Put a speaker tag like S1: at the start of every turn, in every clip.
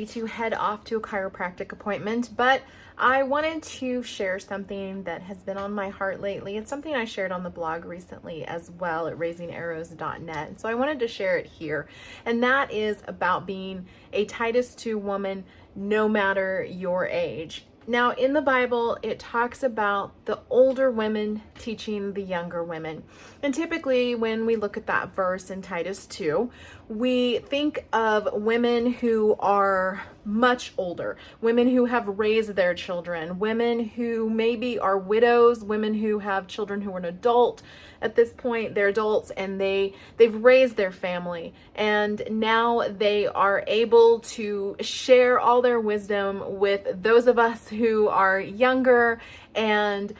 S1: need to head off to a chiropractic appointment, but I wanted to share something that has been on my heart lately. It's something I shared on the blog recently as well at raisingarrows.net. So I wanted to share it here. And that is about being a Titus 2 woman no matter your age. Now, in the Bible, it talks about the older women teaching the younger women. And typically, when we look at that verse in Titus 2, we think of women who are much older, women who have raised their children, women who maybe are widows, women who have children who are an adult at this point, they're adults and they've raised their family, and now they are able to share all their wisdom with those of us who are younger and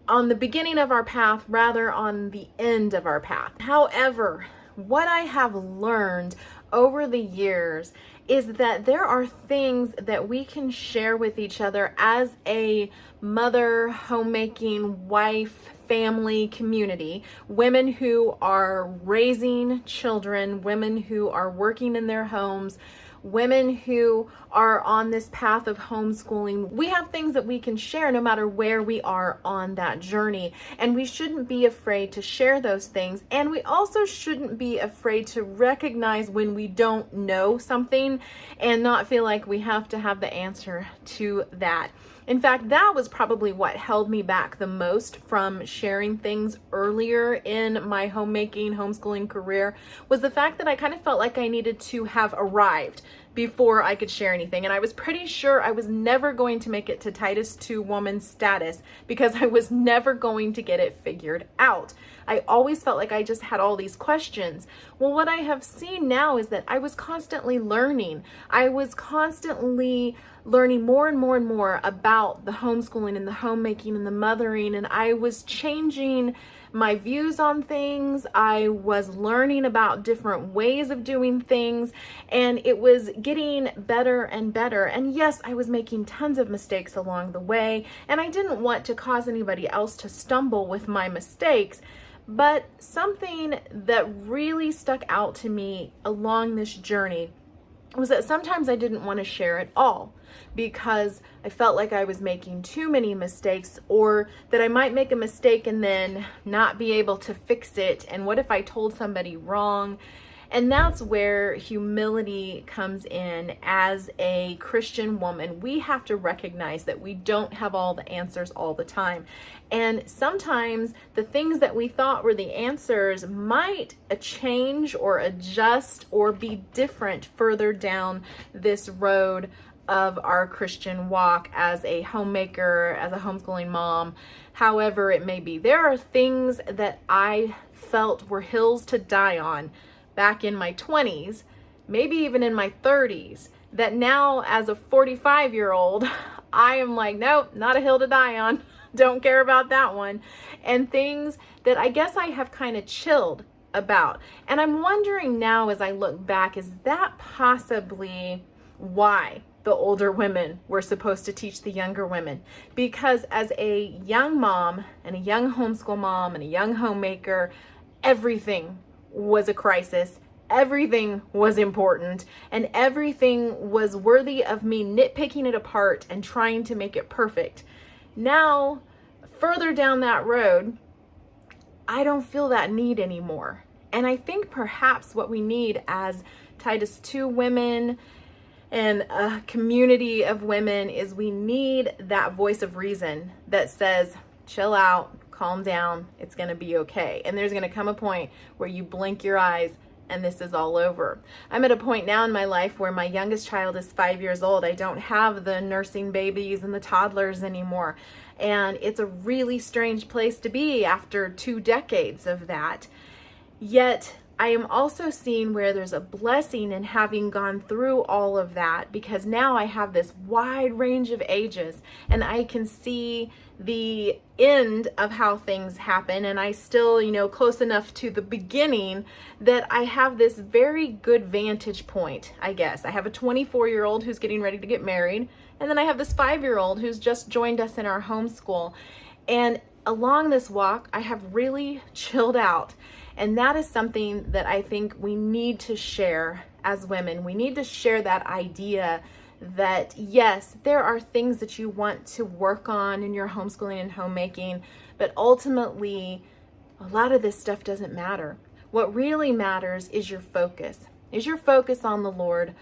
S1: on the beginning of our path rather on the end of our path. However, what I have learned over the years is that there are things that we can share with each other as a mother, homemaking, wife, family community, women who are raising children, women who are working in their homes, women who are on this path of homeschooling. We have things that we can share no matter where we are on that journey. And we shouldn't be afraid to share those things. And we also shouldn't be afraid to recognize when we don't know something and not feel like we have to have the answer to that. In fact, that was probably what held me back the most from sharing things earlier in my homemaking, homeschooling career, was the fact that I kind of felt like I needed to have arrived before I could share anything. And I was pretty sure I was never going to make it to Titus 2 woman status because I was never going to get it figured out. I always felt like I just had all these questions. Well, what I have seen now is that I was constantly learning. I was constantly learning more and more and more about the homeschooling and the homemaking and the mothering, and I was changing my views on things. I was learning about different ways of doing things, and it was getting better and better. And yes, I was making tons of mistakes along the way, and I didn't want to cause anybody else to stumble with my mistakes. But something that really stuck out to me along this journey was that sometimes I didn't want to share at all because I felt like I was making too many mistakes, or that I might make a mistake and then not be able to fix it. And what if I told somebody wrong? And that's where humility comes in. As a Christian woman, we have to recognize that we don't have all the answers all the time. And sometimes the things that we thought were the answers might change or adjust or be different further down this road of our Christian walk as a homemaker, as a homeschooling mom, however it may be. There are things that I felt were hills to die on back in my 20s, maybe even in my 30s, that now as a 45-year-old, I am like, nope, not a hill to die on. Don't care about that one. And things that I guess I have kind of chilled about. And I'm wondering now as I look back, is that possibly why the older women were supposed to teach the younger women? Because as a young mom and a young homeschool mom and a young homemaker, everything was a crisis, everything was important, and everything was worthy of me nitpicking it apart and trying to make it perfect. Now, further down that road, I don't feel that need anymore. And I think perhaps what we need as Titus 2 women and a community of women is we need that voice of reason that says, chill out, calm down, it's going to be okay. And there's going to come a point where you blink your eyes and this is all over. I'm at a point now in my life where my youngest child is 5 years old. I don't have the nursing babies and the toddlers anymore. And it's a really strange place to be after 2 decades of that. Yet I am also seeing where there's a blessing in having gone through all of that, because now I have this wide range of ages and I can see the end of how things happen, and I still, close enough to the beginning that I have this very good vantage point, I guess. I have a 24-year-old who's getting ready to get married, and then I have this 5-year-old who's just joined us in our homeschool. And along this walk, I have really chilled out. And that is something that I think we need to share as women. We need to share that idea that yes, there are things that you want to work on in your homeschooling and homemaking, but ultimately, a lot of this stuff doesn't matter. What really matters is your focus. Is your focus on the Lord?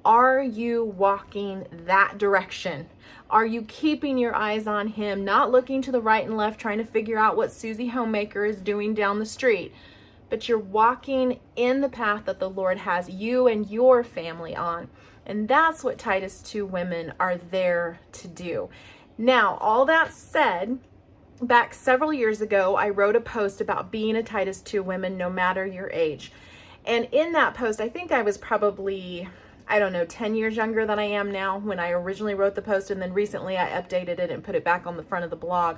S1: Are you walking that direction? Are you keeping your eyes on Him, not looking to the right and left, trying to figure out what Susie Homemaker is doing down the street? But you're walking in the path that the Lord has you and your family on. And that's what Titus 2 women are there to do. Now, all that said, back several years ago, I wrote a post about being a Titus 2 woman no matter your age. And in that post, I think I was probably, 10 years younger than I am now when I originally wrote the post, and then recently I updated it and put it back on the front of the blog.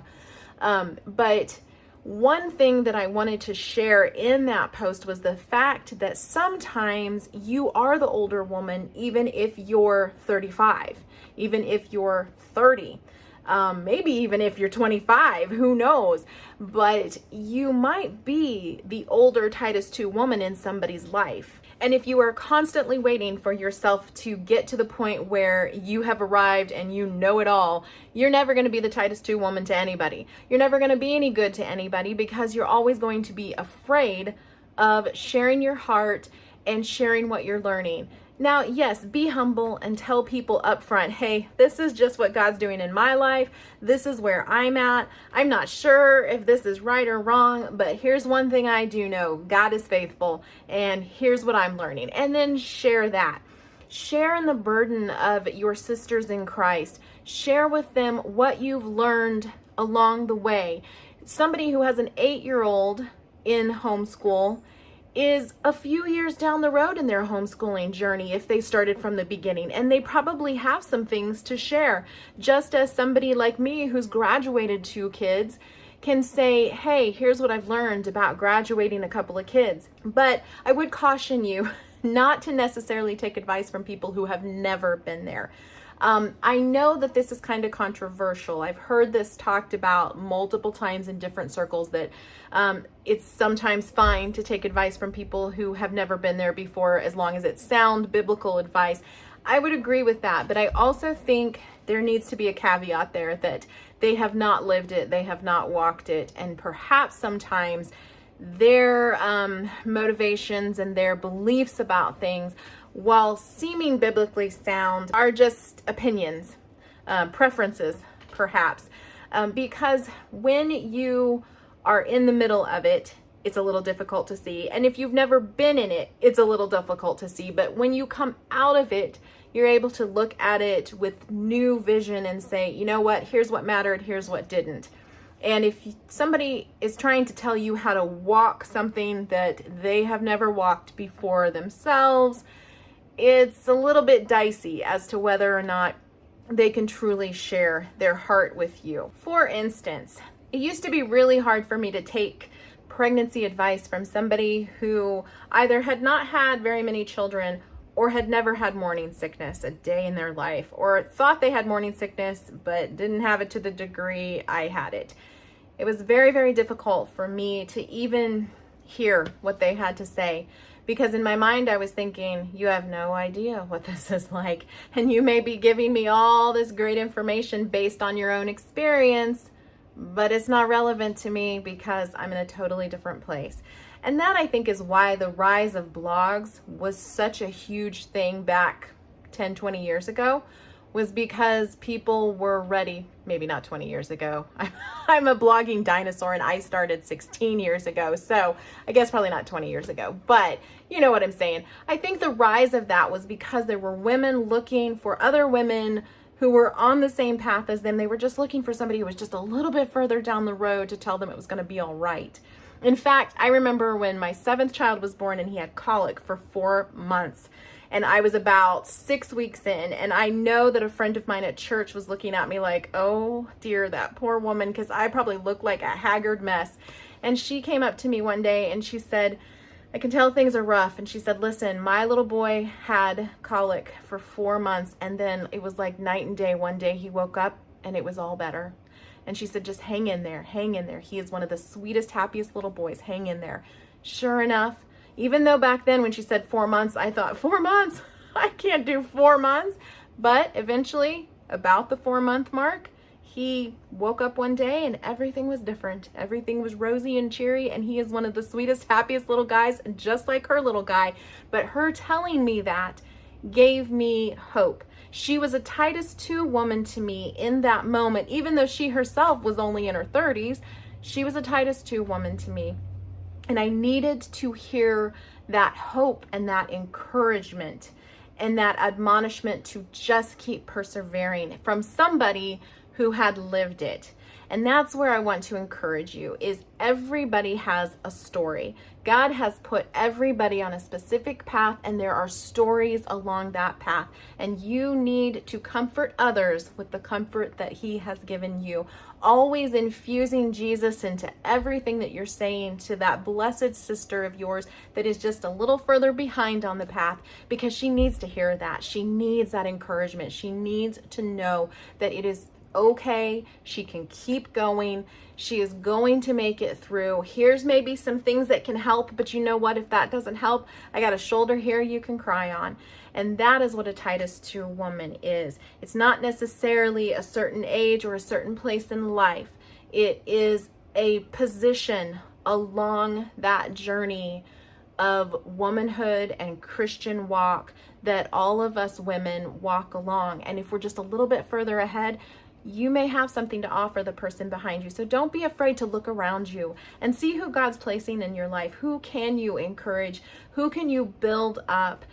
S1: But one thing that I wanted to share in that post was the fact that sometimes you are the older woman, even if you're 35, even if you're 30. Maybe even if you're 25, who knows? But you might be the older Titus 2 woman in somebody's life. And if you are constantly waiting for yourself to get to the point where you have arrived and you know it all, you're never going to be the Titus 2 woman to anybody. You're never going to be any good to anybody because you're always going to be afraid of sharing your heart and sharing what you're learning. Now, yes, be humble and tell people up front, hey, this is just what God's doing in my life. This is where I'm at. I'm not sure if this is right or wrong, but here's one thing I do know. God is faithful, and here's what I'm learning. And then share that. Share in the burden of your sisters in Christ. Share with them what you've learned along the way. Somebody who has an 8-year-old in homeschool is a few years down the road in their homeschooling journey if they started from the beginning, and they probably have some things to share, just as somebody like me who's graduated 2 kids can say, hey, here's what I've learned about graduating a couple of kids. But I would caution you not to necessarily take advice from people who have never been there. I know that this is kind of controversial. I've heard this talked about multiple times in different circles, that it's sometimes fine to take advice from people who have never been there before, as long as it's sound biblical advice. I would agree with that, but I also think there needs to be a caveat there that they have not lived it, they have not walked it, and perhaps sometimes their motivations and their beliefs about things, while seeming biblically sound, are just opinions, preferences, perhaps. Because when you are in the middle of it, it's a little difficult to see. And if you've never been in it, it's a little difficult to see. But when you come out of it, you're able to look at it with new vision and say, you know what, here's what mattered, here's what didn't. And if somebody is trying to tell you how to walk something that they have never walked before themselves, it's a little bit dicey as to whether or not they can truly share their heart with you. For instance, it used to be really hard for me to take pregnancy advice from somebody who either had not had very many children or had never had morning sickness a day in their life, or thought they had morning sickness but didn't have it to the degree I had it. It was very, very difficult for me to even hear what they had to say, because in my mind I was thinking, you have no idea what this is like, and you may be giving me all this great information based on your own experience, but it's not relevant to me because I'm in a totally different place. And that, I think, is why the rise of blogs was such a huge thing back 10, 20 years ago, was because people were ready. Maybe not 20 years ago. I'm a blogging dinosaur and I started 16 years ago. So I guess probably not 20 years ago, but you know what I'm saying. I think the rise of that was because there were women looking for other women who were on the same path as them. They were just looking for somebody who was just a little bit further down the road to tell them it was going to be all right. In fact, I remember when my 7th child was born and he had colic for 4 months. And I was about 6 weeks in, and I know that a friend of mine at church was looking at me like, oh dear, that poor woman, because I probably looked like a haggard mess. And she came up to me one day and she said, I can tell things are rough. And she said, listen, my little boy had colic for 4 months, and then it was like night and day. One day he woke up and it was all better. And she said, just hang in there, hang in there. He is one of the sweetest, happiest little boys. Hang in there. Sure enough, even though back then when she said 4 months, I thought, 4 months? I can't do 4 months. But eventually, about the 4-month mark, he woke up one day and everything was different. Everything was rosy and cheery, and he is one of the sweetest, happiest little guys, just like her little guy. But her telling me that gave me hope. She was a Titus 2 woman to me in that moment. Even though she herself was only in her 30s, she was a Titus 2 woman to me. And I needed to hear that hope and that encouragement and that admonishment to just keep persevering from somebody who had lived it. And that's where I want to encourage you, is everybody has a story. God has put everybody on a specific path, and there are stories along that path. And you need to comfort others with the comfort that he has given you. Always infusing Jesus into everything that you're saying to that blessed sister of yours that is just a little further behind on the path, because she needs to hear that. She needs that encouragement. She needs to know that it is okay. She can keep going. She is going to make it through. Here's maybe some things that can help, but you know what? If that doesn't help, I got a shoulder here you can cry on. And that is what a Titus 2 woman is. It's not necessarily a certain age or a certain place in life. It is a position along that journey of womanhood and Christian walk that all of us women walk along. And if we're just a little bit further ahead, you may have something to offer the person behind you. So don't be afraid to look around you and see who God's placing in your life. Who can you encourage? Who can you build up?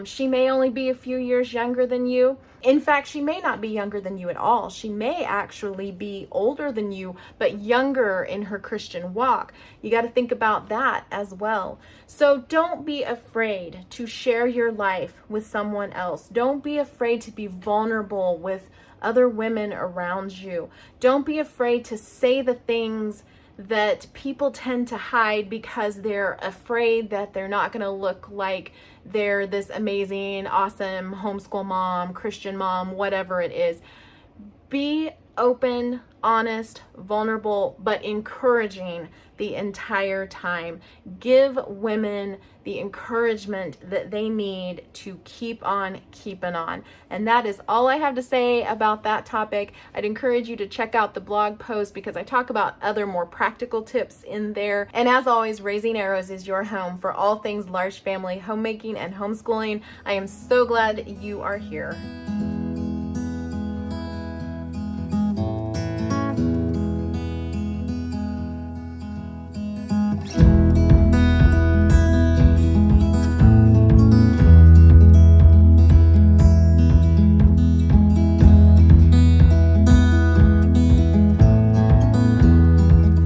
S1: She may only be a few years younger than you. In fact, she may not be younger than you at all. She may actually be older than you, but younger in her Christian walk. You got to think about that as well. So don't be afraid to share your life with someone else. Don't be afraid to be vulnerable with other women around you. Don't be afraid to say the things that people tend to hide because they're afraid that they're not going to look like they're this amazing, awesome homeschool mom, Christian mom, whatever it is. Be open, honest, vulnerable, but encouraging the entire time. Give women the encouragement that they need to keep on keeping on. And that is all I have to say about that topic. I'd encourage you to check out the blog post because I talk about other more practical tips in there. And as always, Raising Arrows is your home for all things large family homemaking and homeschooling. I am so glad you are here.